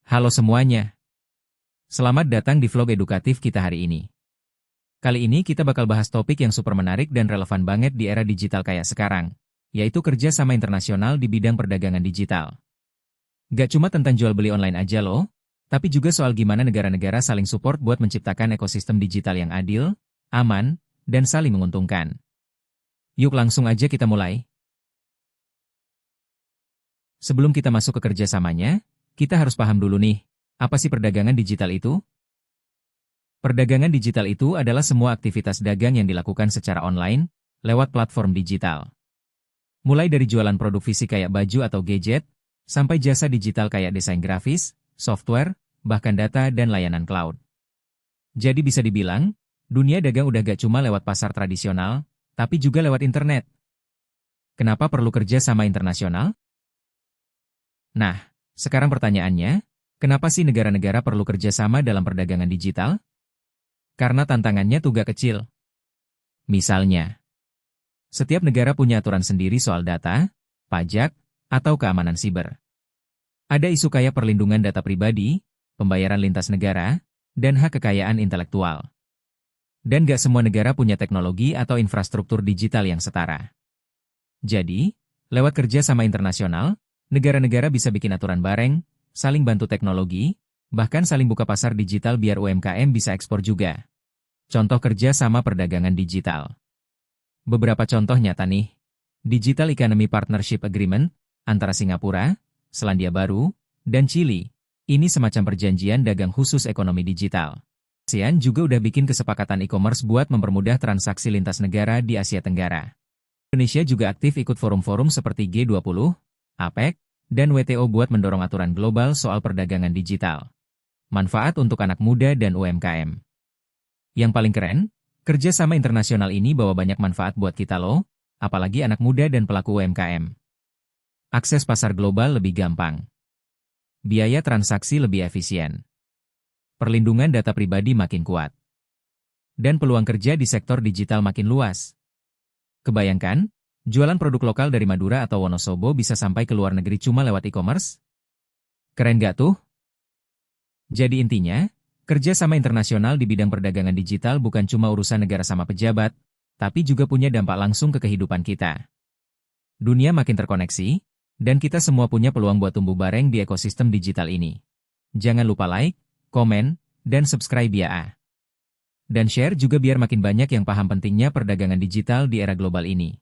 Halo semuanya, selamat datang di vlog edukatif kita hari ini. Kali ini kita bakal bahas topik yang super menarik dan relevan banget di era digital kayak sekarang, yaitu kerja sama internasional di bidang perdagangan digital. Gak cuma tentang jual beli online aja loh, tapi juga soal gimana negara-negara saling support buat menciptakan ekosistem digital yang adil, aman, dan saling menguntungkan. Yuk langsung aja kita mulai. Sebelum kita masuk ke kerjasamanya, kita harus paham dulu nih, apa sih perdagangan digital itu? Perdagangan digital itu adalah semua aktivitas dagang yang dilakukan secara online, lewat platform digital. Mulai dari jualan produk fisik kayak baju atau gadget, sampai jasa digital kayak desain grafis, software, bahkan data dan layanan cloud. Jadi bisa dibilang, dunia dagang udah gak cuma lewat pasar tradisional, tapi juga lewat internet. Kenapa perlu kerja sama internasional? Nah, sekarang pertanyaannya, kenapa sih negara-negara perlu kerjasama dalam perdagangan digital? Karena tantangannya tuh gak kecil. Misalnya, setiap negara punya aturan sendiri soal data, pajak, atau keamanan siber. Ada isu kayak perlindungan data pribadi, pembayaran lintas negara, dan hak kekayaan intelektual. Dan gak semua negara punya teknologi atau infrastruktur digital yang setara. Jadi, lewat kerjasama internasional, negara-negara bisa bikin aturan bareng, saling bantu teknologi, bahkan saling buka pasar digital biar UMKM bisa ekspor juga. Contoh kerja sama perdagangan digital. Beberapa contoh nyata nih. Digital Economy Partnership Agreement antara Singapura, Selandia Baru, dan Chili. Ini semacam perjanjian dagang khusus ekonomi digital. ASEAN juga udah bikin kesepakatan e-commerce buat mempermudah transaksi lintas negara di Asia Tenggara. Indonesia juga aktif ikut forum-forum seperti G20, APEC, dan WTO buat mendorong aturan global soal perdagangan digital. Manfaat untuk anak muda dan UMKM. Yang paling keren, kerjasama internasional ini bawa banyak manfaat buat kita loh, apalagi anak muda dan pelaku UMKM. Akses pasar global lebih gampang. Biaya transaksi lebih efisien. Perlindungan data pribadi makin kuat. Dan peluang kerja di sektor digital makin luas. Kebayangkan, jualan produk lokal dari Madura atau Wonosobo bisa sampai ke luar negeri cuma lewat e-commerce? Keren gak tuh? Jadi intinya, kerja sama internasional di bidang perdagangan digital bukan cuma urusan negara sama pejabat, tapi juga punya dampak langsung ke kehidupan kita. Dunia makin terkoneksi, dan kita semua punya peluang buat tumbuh bareng di ekosistem digital ini. Jangan lupa like, komen, dan subscribe ya. Dan share juga biar makin banyak yang paham pentingnya perdagangan digital di era global ini.